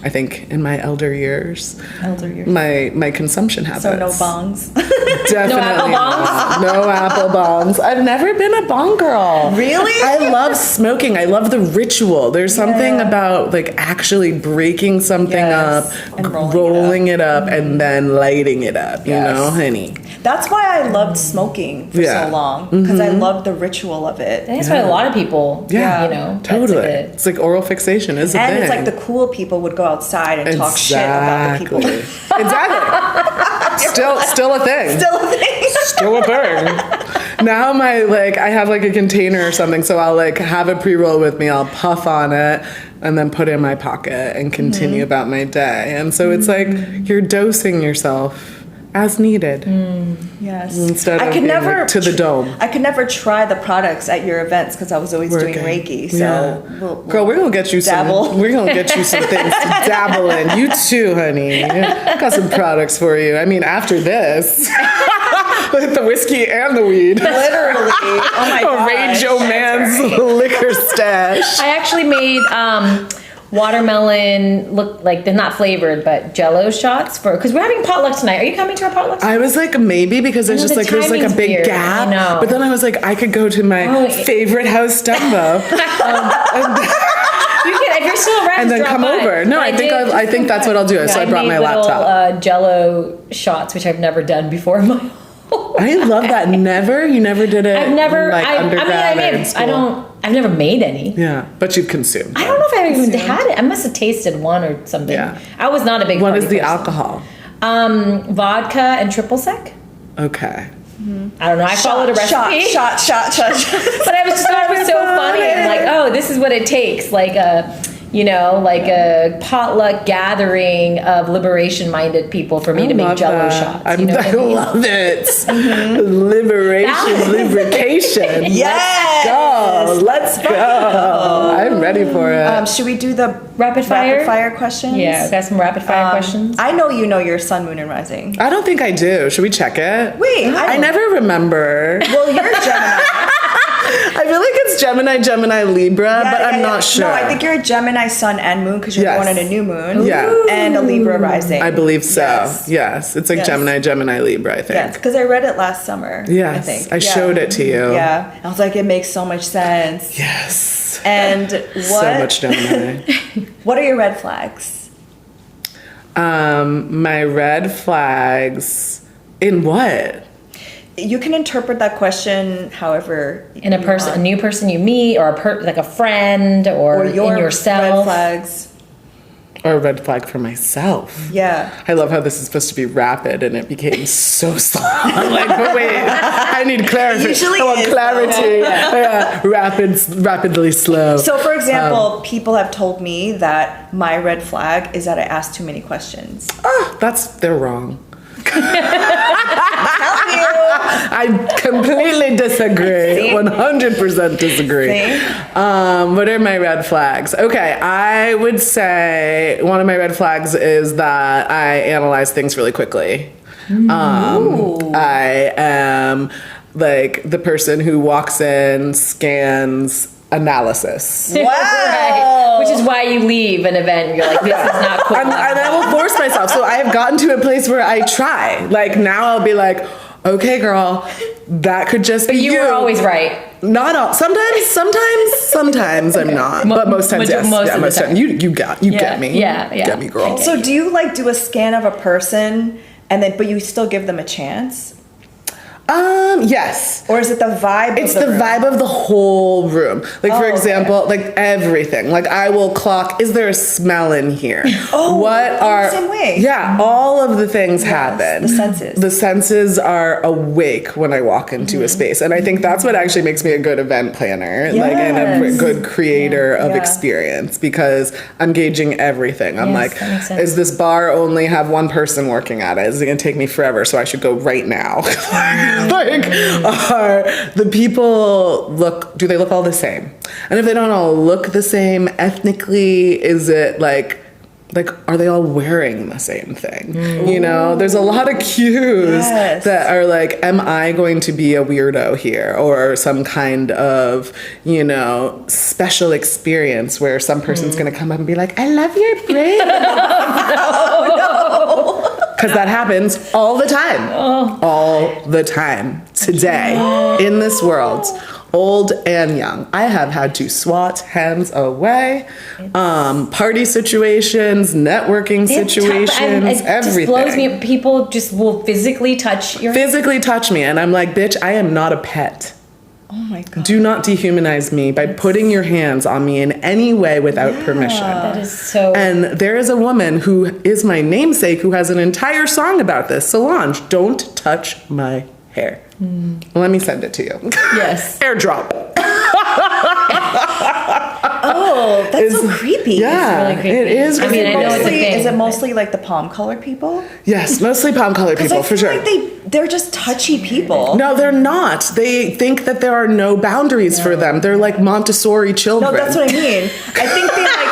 I think in my elder years, my consumption habits. So no bongs? Definitely no apple bongs? No apple bongs. I've never been a bong girl. Really? I love smoking. I love the ritual. There's something about like actually breaking something up, and rolling it up, and then lighting it up, you know, honey. That's why I loved smoking for so long, because I loved the ritual of it. That's why a lot of people, you know, totally. that's It's like oral fixation is a thing. And it's like the cool people would go outside and talk shit about the people. Exactly. Still a thing. Still a thing. Now I have like a container or something, so I'll like have a pre-roll with me, I'll puff on it, and then put it in my pocket and continue about my day. And so it's like you're dosing yourself as needed. Yes. Instead of being like to the dome. I could never try the products at your events because I was always doing Reiki. So Girl, we're gonna get you dabble. We're gonna get you some things to dabble in. You too, honey. Got some products for you. I mean, after this, with the whiskey and the weed. Literally. Oh my god. Ray Joe Man's liquor stash. I actually made watermelon, look like they're not flavored, but Jello shots because we're having potluck tonight. Are you coming to our potluck? I was like, maybe, because there's just like there's like a big weird. gap. I know. But then I was like, I could go to my favorite house, Dumbo, You can, if you're still around, and then come over. No, I think that's what I'll do. So I brought my laptop. Jello shots, which I've never done before in my whole life. I love that. You never did it. I've never. Like undergrad or in school. I've never made any. Yeah, but you've consumed. I don't know if I've even had it. I must have tasted one or something. Yeah. I was not a big. What is the person. alcohol? Vodka and triple sec. Okay. I don't know. I followed a recipe. Shot. But I was just thought it was so funny. I'm like, oh, this is what it takes. Like a potluck gathering of liberation-minded people for me to make Jello shots. I You know what I mean? love it. Liberation, lubrication. Yes. Let's go. I'm ready for it. Should we do the Rapid fire questions? Yeah, got some rapid fire questions. I know you know your sun, moon, and rising. I don't think I do. Should we check it? Wait, I never remember. Well, you're Gemini. I feel like it's Gemini, Libra, but I'm not sure. No, I think you're a Gemini sun and moon because you're born on a new moon. Yeah. And a Libra rising. I believe so. Yes. It's like Gemini, Libra, I think. Yes, because I read it last summer. Yes. I think. I showed it to you. Yeah. I was like, it makes so much sense. Yes. And what? So much Gemini. What are your red flags? My red flags in what? You can interpret that question however. In a new person you meet, or like a friend, or in yourself. Red flags. Or a red flag for myself. Yeah. I love how this is supposed to be rapid and it became so slow. I'm like, but wait, I need clarity. Usually I want is, clarity. Yeah, rapidly slow. So, for example, people have told me that my red flag is that I ask too many questions. They're wrong. Tell you. I completely disagree. 100% disagree. What are my red flags? Okay, I would say one of my red flags is that I analyze things really quickly. I am like the person who walks in, scans, analysis. Wow. Right. Which is why you leave an event and you're like, this is not cool. And I will force myself. So I have gotten to a place where I try. Like now I'll be like, okay, girl, that could just be you. But you were always right. Not all. Sometimes I'm not. But most times, yes. Most of the time. You get me. Yeah. Get me, girl. So do you like do a scan of a person but you still give them a chance? Yes. Or is it the vibe? It's the vibe of the whole room. Like, for example, like everything. Like, I will clock, is there a smell in here? The same way. Yeah, all of the things happen. The senses. The senses are awake when I walk into a space. And I think that's what actually makes me a good event planner, like, and a good creator of experience, because I'm gauging everything. I'm like, is this bar only have one person working at it? Is it going to take me forever? So I should go right now. Like, are the people do they look all the same? And if they don't all look the same ethnically, is it like are they all wearing the same thing? You know, there's a lot of cues that are like, am I going to be a weirdo here, or some kind of, you know, special experience where some person's going to come up and be like, I love your brain. Because that happens all the time. All the time. Today, in this world, old and young. I have had to swat hands away. Party situations, networking situations, it everything. Just blows me. People just will physically touch me. And I'm like, bitch, I am not a pet. Oh my God. Do not dehumanize me by putting your hands on me in any way without permission. That is so... And there is a woman who is my namesake who has an entire song about this. Solange, don't touch my hair. Let me send it to you. Yes. Airdrop. Oh, that's so creepy. Yeah, it's really creepy. It is. I mean, I know it's a thing. Is it mostly like the palm colored people? Yes, mostly palm colored people, for sure. Like they're just touchy people. No, they're not. They think that there are no boundaries for them. They're like Montessori children. No, that's what I mean. I think they like...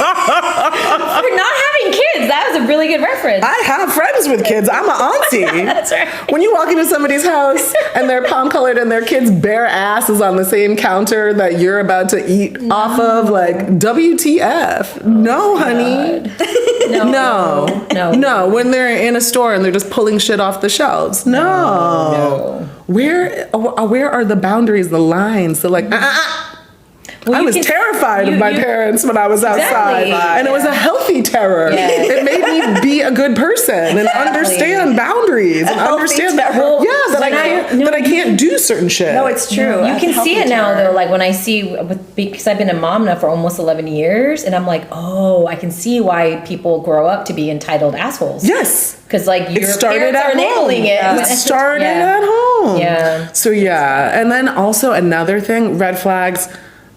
For not having kids, that was a really good reference. I have friends with kids. I'm an auntie. That's right. When you walk into somebody's house and they're palm colored and their kid's bare ass is on the same counter that you're about to eat off of, like, WTF? No, honey. No. When they're in a store and they're just pulling shit off the shelves. No. Where are the boundaries, the lines? They're like, I was terrified of my parents when I was outside. Exactly. And it was a healthy terror. Yes. It made me be a good person and understand boundaries and understand that, that I can't do certain shit. No, it's true. You can see it now, though, like when I see, because I've been a mom now for almost 11 years, and I'm like, oh, I can see why people grow up to be entitled assholes. Yes. Because, like, your parents are enabling it. It started at home. Yeah. So, yeah. And then also another thing, red flags,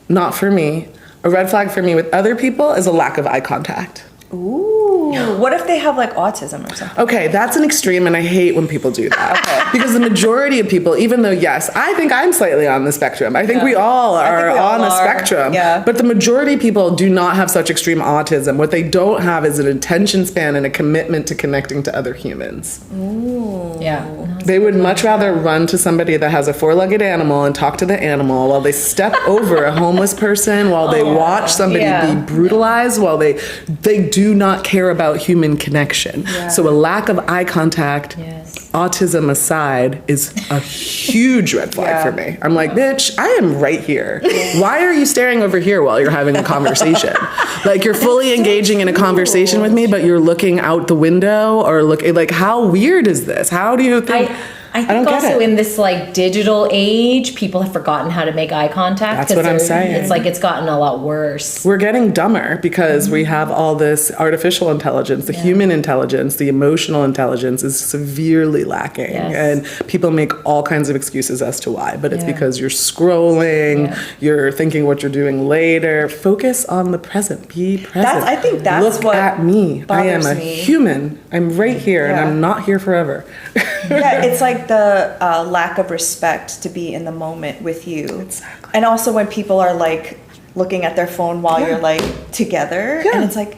not for me. A red flag for me with other people is a lack of eye contact. Ooh. What if they have like autism or something? Okay, that's an extreme, and I hate when people do that. Okay. Because the majority of people, even though, yes, I think I'm slightly on the spectrum. I think we all are on the spectrum. Yeah. But the majority of people do not have such extreme autism. What they don't have is an attention span and a commitment to connecting to other humans. Ooh. Yeah. They would much rather run to somebody that has a four-legged animal and talk to the animal while they step over a homeless person, while they watch somebody be brutalized, while they do not care about human connection. Yeah. So a lack of eye contact, autism aside, is a huge red flag for me. I'm like, bitch, I am right here. Why are you staring over here while you're having a conversation? Like, you're fully engaging in a conversation with me, but you're looking out the window or looking, like, how weird is this? How do you think? I think also in this like digital age, people have forgotten how to make eye contact. That's what I'm saying. It's like it's gotten a lot worse. We're getting dumber because we have all this artificial intelligence. The human intelligence, the emotional intelligence is severely lacking. And people make all kinds of excuses as to why. But it's because you're scrolling, you're thinking what you're doing later. Focus on the present. Be present. I think that's Look what at me. I am a human. I'm right here and I'm not here forever. It's like the lack of respect to be in the moment with you. Exactly. And also when people are like looking at their phone while you're like together, and it's like,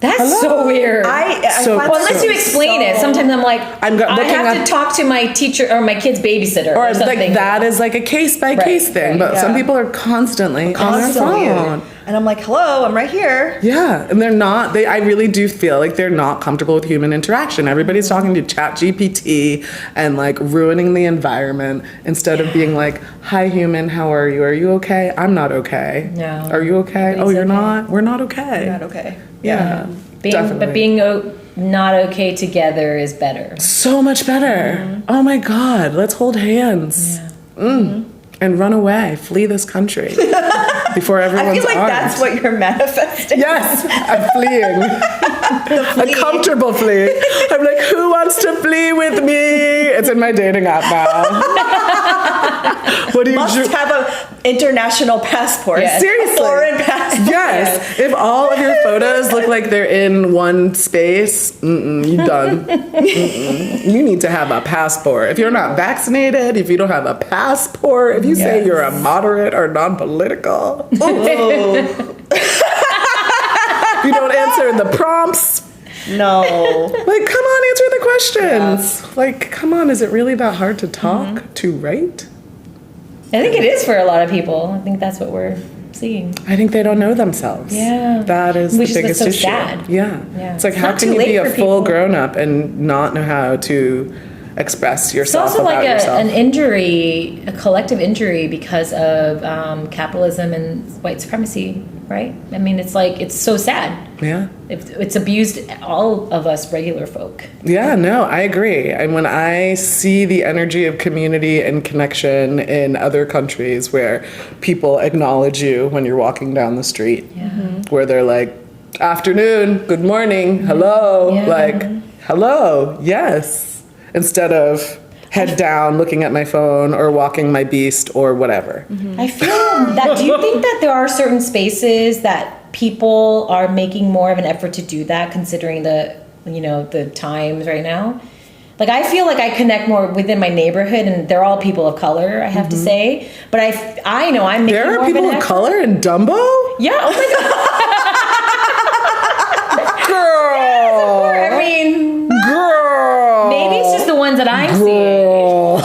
that's so weird. Unless you explain it. Sometimes I'm like, I have to talk to my teacher or my kid's babysitter or something. Like that is like a case by case thing. But some people are constantly on their phone. And I'm like, hello, I'm right here. Yeah, and they're not. I really do feel like they're not comfortable with human interaction. Everybody's talking to ChatGPT and like ruining the environment instead of being like, hi human, how are you? Are you okay? I'm not okay. No. Are you okay? Oh, you're not? We're not okay. You're not okay. Yeah. Being not okay together is better. So much better. Oh my God, let's hold hands. Yeah. And run away, flee this country before everyone's I feel like armed. that's what you're manifesting. Yes, I'm fleeing. A comfortable flee. I'm like, who wants to flee with me? It's in my dating app now. What do you Must have an international passport. Yes. Seriously. A foreign passport. Yes. If all of your photos look like they're in one space, you done. You need to have a passport. If you're not vaccinated, if you don't have a passport, if you say you're a moderate or non-political, you don't answer the prompts. No. Like, come on, answer the questions. Yeah. Like, come on, is it really that hard to talk to write? I think it is for a lot of people. I think that's what we're seeing. I think they don't know themselves. Yeah. That is the biggest issue. Sad. Yeah. It's like, how can you be a full grown-up and not know how to express yourself it's also about like yourself? An injury, a collective injury because of capitalism and white supremacy, right? I mean, it's like, it's so sad. Yeah. It's abused all of us regular folk. Yeah, no, I agree. And when I see the energy of community and connection in other countries where people acknowledge you when you're walking down the street, where they're like, afternoon, good morning, hello, like, hello, yes. Instead of head down, looking at my phone or walking my beast or whatever. I feel that, do you think that there are certain spaces that people are making more of an effort to do that considering the times right now? Like, I feel like I connect more within my neighborhood, and they're all people of color, I have to say. But I know I'm making more of an effort. There are people of color in Dumbo? Yeah, oh my God. Girl! Yes, I mean... Girl! Maybe it's just the ones that I'm seeing.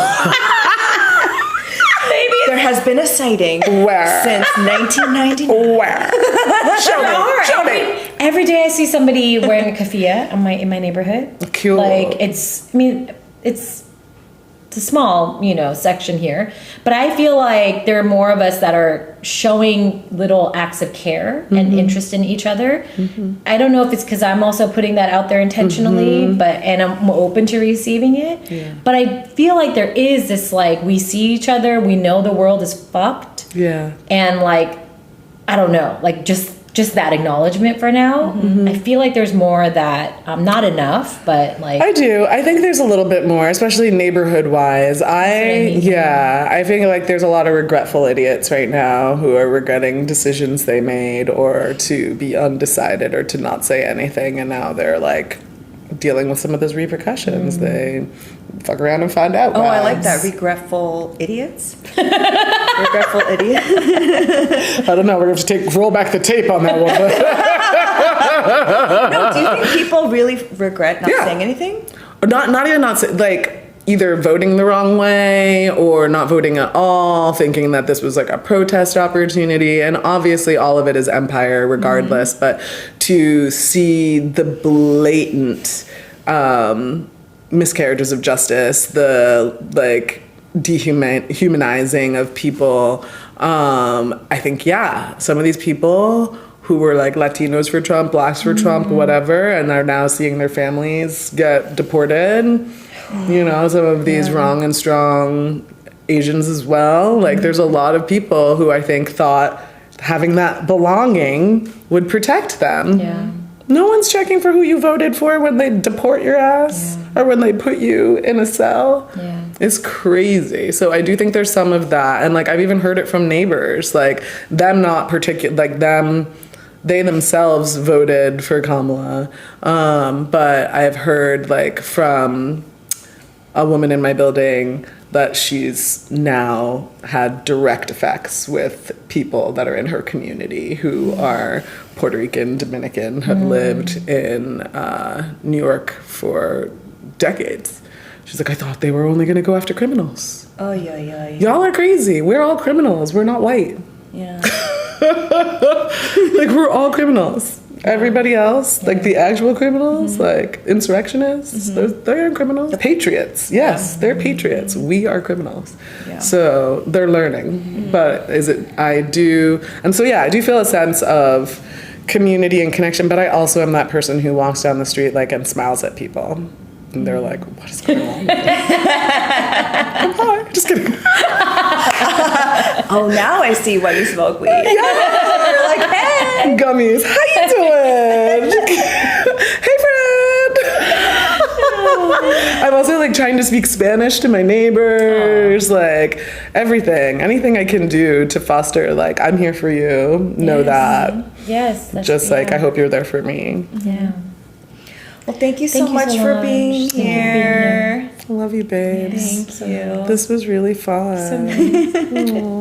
Maybe there has been a sighting since 1999. Where? Show me. Every day I see somebody wearing a keffiyeh in my neighborhood. Cute. Like, it's it's a small, section here, but I feel like there are more of us that are showing little acts of care and interest in each other. I don't know if it's because I'm also putting that out there intentionally, and I'm open to receiving it. Yeah. But I feel like there is this, like, we see each other, we know the world is fucked. Yeah. And, like, I don't know, like, just that acknowledgement for now. I feel like there's more of that, not enough, but like I do. I think there's a little bit more, especially neighborhood wise. I think like there's a lot of regretful idiots right now who are regretting decisions they made, or to be undecided, or to not say anything, and now they're like dealing with some of those repercussions. They fuck around and find out. Oh, I like that. Regretful idiots. Regretful idiots. I don't know. We're going to have to roll back the tape on that one. No, do you think people really regret not saying anything? Not even like either voting the wrong way or not voting at all, thinking that this was like a protest opportunity. And obviously all of it is empire regardless, but to see the blatant miscarriages of justice, the like dehumanizing of people. I think, some of these people who were like Latinos for Trump, Blacks for Trump, whatever, and are now seeing their families get deported. Some of these wrong and strong Asians as well. Like, there's a lot of people who I think thought having that belonging would protect them. Yeah. No one's checking for who you voted for when they deport your ass or when they put you in a cell. Yeah. It's crazy. So I do think there's some of that. And like, I've even heard it from neighbors, like them not particular, like them, they themselves voted for Kamala. But I've heard like from a woman in my building that she's now had direct effects with people that are in her community who are Puerto Rican, Dominican, have lived in New York for decades. She's like, I thought they were only going to go after criminals. Oh, yeah. Y'all are crazy. We're all criminals. We're not white. Yeah. Like, we're all criminals. Everybody else, like the actual criminals, like insurrectionists, they're criminals. Patriots, yes, they're patriots. We are criminals. Yeah. So they're learning. But I do feel a sense of community and connection, but I also am that person who walks down the street like and smiles at people. And they're like, what is going on? Hi, just kidding. Oh, now I see why you smoke weed. Yeah. You're like, hey. Gummies, how you doing? Hey, friend. I'm also like trying to speak Spanish to my neighbors, like everything. Anything I can do to foster, like, I'm here for you. Know that. Yes. Just like, I hope you're there for me. Yeah. Well, thank you so much for being here. I love you, babes. Thank you. This was really fun. So nice.